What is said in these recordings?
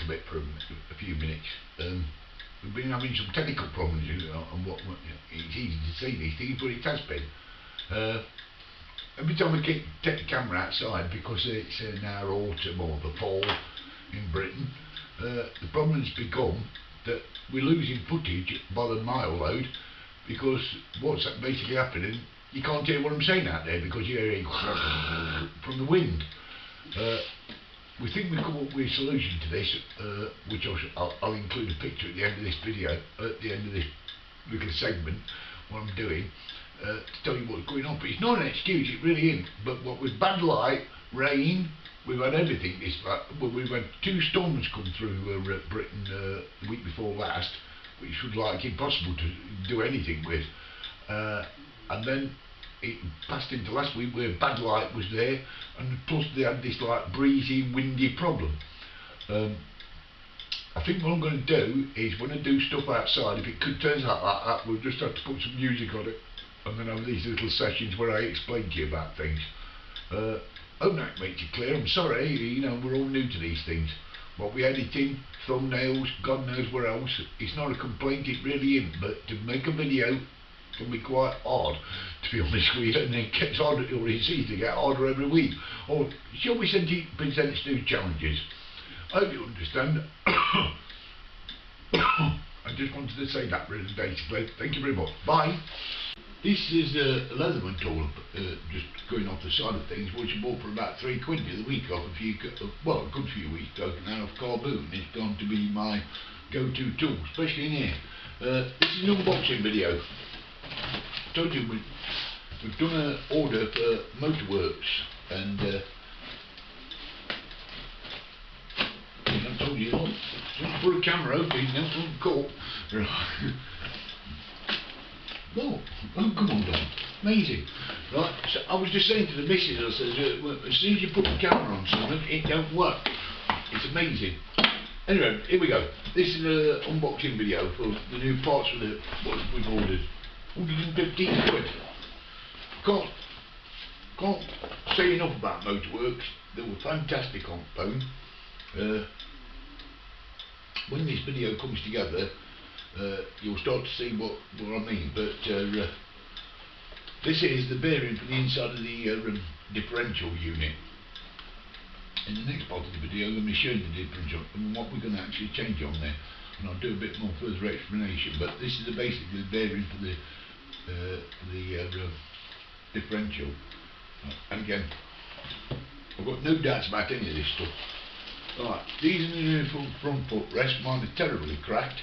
a bit for a few minutes. We've been having some technical problems, and it's easy to see these things, but it has been. Every time we take the camera outside, because it's now autumn or the fall in Britain, the problem has become that we're losing footage by the mile load, because what's basically happening, you can't hear what I'm saying out there because you're hearing from the wind. We think we've come up with a solution to this, which I'll include a picture at the end of this video, at the end of this little segment, what I'm doing, to tell you what's going on. But it's not an excuse, it really isn't. But what with bad light, rain, we've had everything. We've had 2 storms come through Britain the week before last, which was like impossible to do anything with. And then it passed into last week where bad light was there, and plus they had this like breezy, windy problem. I think what I'm going to do is, when I do stuff outside, if it turns out like that, we'll just have to put some music on it, and then have these little sessions where I explain to you about things. Hope that makes it clear. I'm sorry, you know, we're all new to these things. What we editing, thumbnails, God knows where else. It's not a complaint, it really isn't, but to make a video can be quite hard, to be honest with you, and it gets harder, or it seems to get harder every week. Or shall we present new challenges? I hope you understand. I just wanted to say that really basically. Thank you very much. Bye. This is a Leatherman tool, just going off the side of things, which I bought for about £3 the week off a good few weeks ago now, off Carboon. It's gone to be my go-to tool, especially in here. This is an unboxing video. I told you we've done an order for Motorworks, and I told you, don't put a camera open, you don't caught. Oh, come on, Don. Amazing. Right, so I was just saying to the missus, I said, as soon as you put the camera on something, it don't work. It's amazing. Anyway, here we go. This is an unboxing video for the new parts for what we've ordered. 115 quid. Can't say enough about Motorworks. They were fantastic on phone. When this video comes together, you'll start to see what I mean. But this is the bearing for the inside of the differential unit. In the next part of the video, I'm going to show you the differential and what we're going to actually change on there, and I'll do a bit more further explanation. But this is basically the bearing for the differential. And again, I've got no doubts about any of this stuff. Right, these are the new front footrest. Mine are terribly cracked.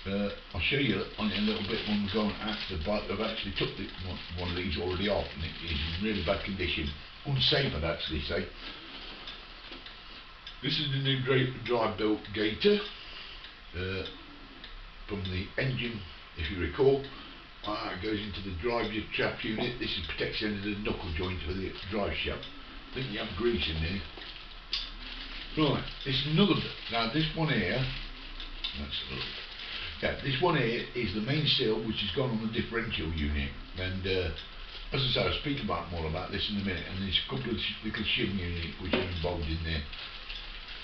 I'll show you on a little bit when we go at the bike. I've actually took one of these already off, and it is in really bad condition. Unsafe, I'd actually say. This is the new drive built gaiter from the engine, if you recall. It goes into the drive shaft unit. This is protection of the knuckle joint for the drive shaft. I think you have grease in there. Right, this is another bit. Now this one here, this one here is the main seal which has gone on the differential unit, and as I say, I'll speak more about this in a minute. And there's a couple of little shim units which are involved in there.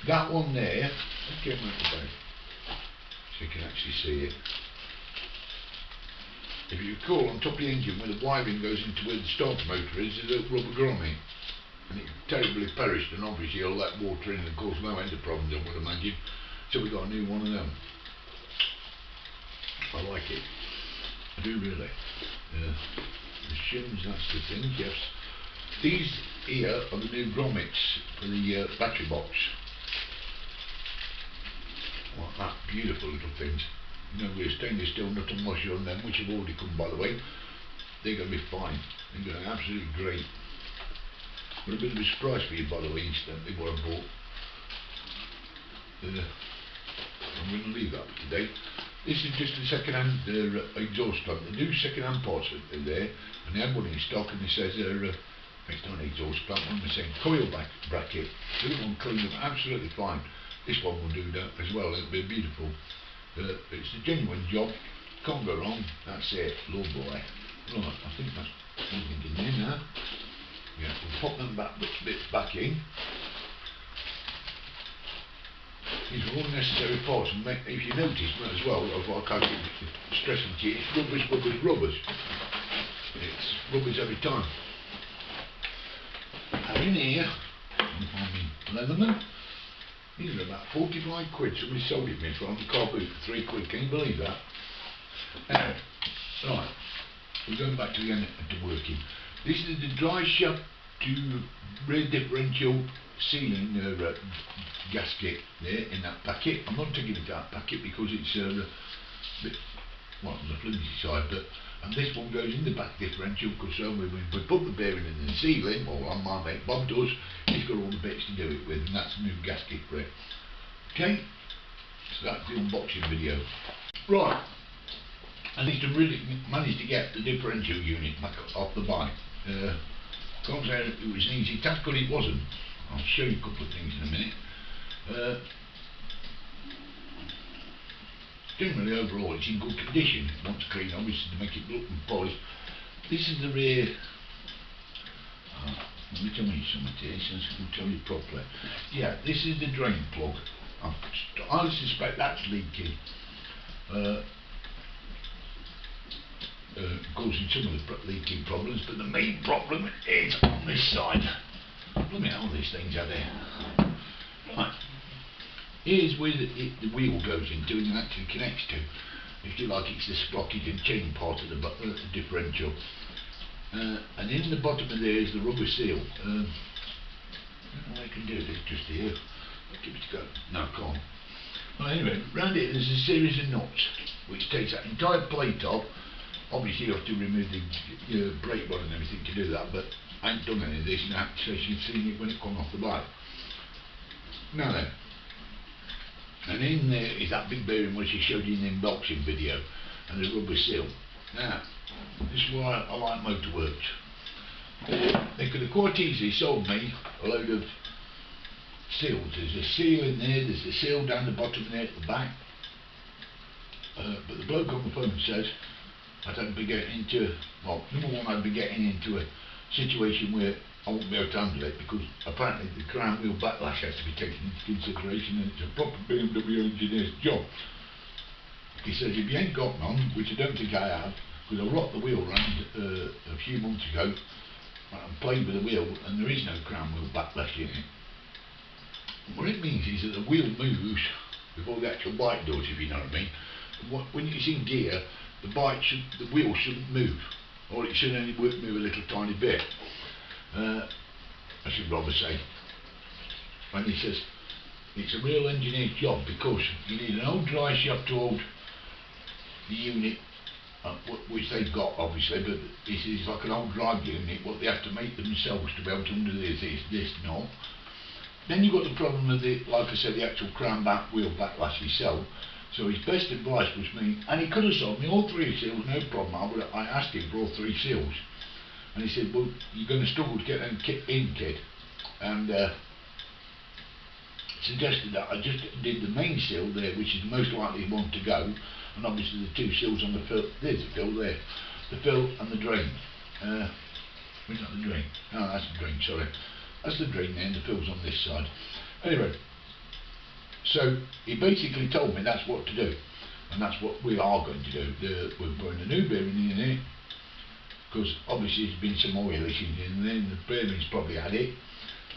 That one there, so you can actually see it. If you recall, on top of the engine where the wiring goes into where the starter motor is, there's a rubber grommet, and it terribly perished, and obviously it'll let water in and cause no end of problems, I would imagine. So we got a new one of them. I like it, I do really. The shims, that's the thing, yes. These here are the new grommets for the battery box. Like that, beautiful little things. You know, we're stainless steel nut and washer on them, which have already come, by the way. They're going to be fine. They're going to be absolutely great. But a bit of a surprise for you, by the way, instantly, what I bought. I'm going to leave that for today. This is just a second-hand exhaust plant. The new second-hand parts are there, and they had one in stock, and it says it's not an exhaust plant, one was saying coil bracket. The other one cleaned them absolutely fine. This one will do that as well. It'll be beautiful. It's a genuine job. Can't go wrong. That's it. Lord boy. Right, I think that's everything in there now. Yeah, we'll pop them bits back in. These are all necessary parts, and if you notice as well, of what I keep stressing to you, it's rubbers, rubbers, rubbers. It's rubbers every time. Now in here, I'm finding Leatherman. These are about 45 quid. Somebody sold it me from the car boot for 3 quid. Can you believe that? Anyway, right, we're going back to the end to working. This is the dry shaft to rear differential sealing gasket there in that packet. I'm not taking it out packet because it's a bit, well, on the flimsy side, but and this one goes in the back differential because when we put the bearing in the sealing, or on my mate Bob does, he's got all the bits to do it with, and that's a new gasket for it. Okay, so that's the unboxing video. Right, I need to really manage to get the differential unit back off the bike. Can't say it was an easy task, but it wasn't. I'll show you a couple of things in a minute. Generally overall it's in good condition. It wants clean obviously to make it look and polish. This is the rear, let me tell you something here so I can tell you properly. Yeah, this is the drain plug. I suspect that's leaking, causing some of the leaking problems, but the main problem is on this side. Look at how these things are there. Right. Here's where the wheel goes into and actually connects to. If you like, it's the sprocket and chain part of the differential. And in the bottom of there is the rubber seal. I don't know what I can do this just here. I'll give it a go. No, I can't. Well, anyway, round it there's a series of nuts which takes that entire plate off. Obviously you have to remove the brake rod and everything to do that, but I ain't done any of this now, so you've seen it when it comes off the bike. Now then, and in there is that big bearing which I showed you in the unboxing video, and the rubber seal. Now, this is why I like Motorworks. They could have quite easily sold me a load of seals. There's a seal in there, there's a seal down the bottom there at the back. But the bloke on the phone says I'd be getting into, well, number one, I'd be getting into a situation where I won't be able to handle it because apparently the crown wheel backlash has to be taken into consideration and it's a proper BMW engineer's job. He says if you ain't got none, which I don't think I have, because I rocked the wheel round a few months ago and played with the wheel and there is no crown wheel backlash in it. And what it means is that the wheel moves before the actual bike does, if you know what I mean. When it's in gear, the wheel shouldn't move, or it should only move a little tiny bit. I should rather say. And he says it's a real engineer's job because you need an old dry shaft to hold the unit, which they've got obviously, but this is like an old drive unit, what they have to make themselves to be able to undo this knob. Then you've got the problem of the, like I said, the actual crown back wheel backlash itself. So his best advice was me, and he could have sold me all 3 seals, no problem. I asked him for all 3 seals. And he said, well, you're going to struggle to get them in, kid. And suggested that I just did the main seal there, which is the most likely one to go. And obviously the 2 seals on the fill, there's the fill there. The fill and the drain. Where's that the drain? Oh, that's the drain, sorry. That's the drain there, and the fill's on this side. Anyway, so he basically told me that's what to do. And that's what we are going to do. We're putting a new bearing in here. Because obviously there's been some oil issues in there and the bearing's probably had it.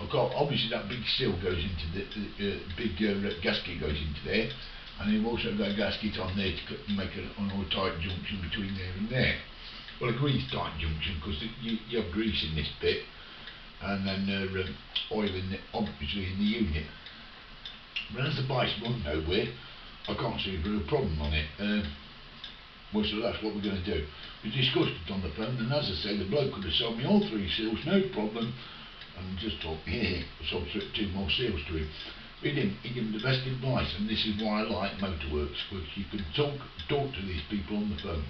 Obviously that big seal goes into the big gasket goes into there, and you've also got a gasket on there to make an oil tight junction between there and there. Well, a grease tight junction because you have grease in this bit and then oil obviously in the unit. But as the bike's run nowhere, I can't see a real problem on it. Well, so that's what we're going to do. We discussed it on the phone, and as I say, the bloke could have sold me all 3 seals, no problem, and just thought, yeah, sold 2 more seals to him. He didn't. He gave me the best advice, and this is why I like Motorworks, because you can talk to these people on the phone.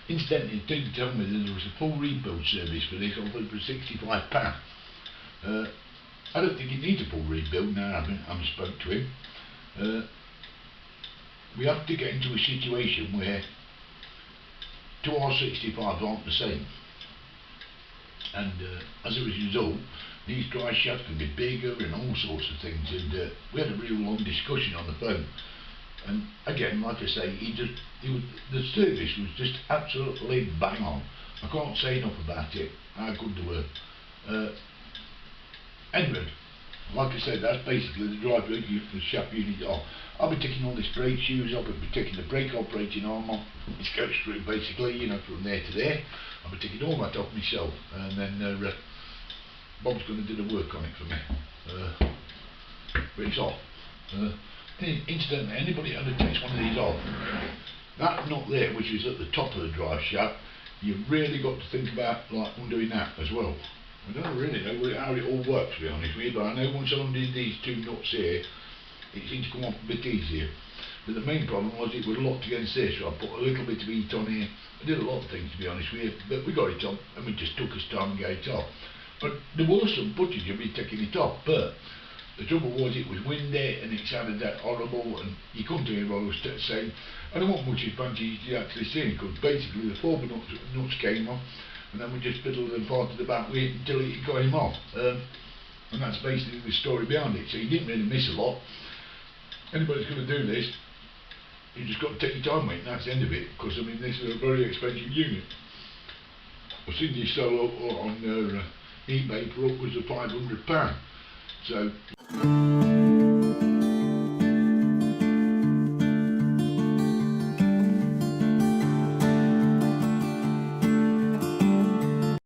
Incidentally, he did tell me that there was a full rebuild service for this, offered for £65. I don't think he needs a full rebuild now. I haven't spoke to him. We have to get into a situation where 2R65 aren't the same, and as a result these drive shafts can be bigger and all sorts of things, and we had a real long discussion on the phone. And again, like I say, the service was just absolutely bang on. I can't say enough about it, how good they were. Anyway, like I said, that's basically the drive for the shaft unit off. I'll be taking all this brake shoes off, I'll be taking the brake operating arm off. It goes through basically, you know, from there to there. I'll be taking all that off myself, and then Bob's going to do the work on it for me. But it's off. Incidentally, anybody that takes one of these off, that nut there, which is at the top of the drive shaft, you've really got to think about like undoing that as well. I don't really know how it all works, to be honest with you, but I know once I undid these two nuts here, it seemed to come off a bit easier. But the main problem was it was locked against this, so I put a little bit of heat on here. I did a lot of things, to be honest with you, but we got it on, and we just took us time and got it off. But there was some footage of me taking it off, but the trouble was it was windy and it sounded that horrible, and you couldn't hear what I was saying. And there wasn't much advantage you actually seeing, because basically the four nuts came off, and then we just fiddled and parted about with it until it got him off. And that's basically the story behind it. So you didn't really miss a lot. Anybody's going to do this, you just got to take your time with it, and that's the end of it, because I mean this is a very expensive unit. I've seen this sell on eBay for upwards of £500. So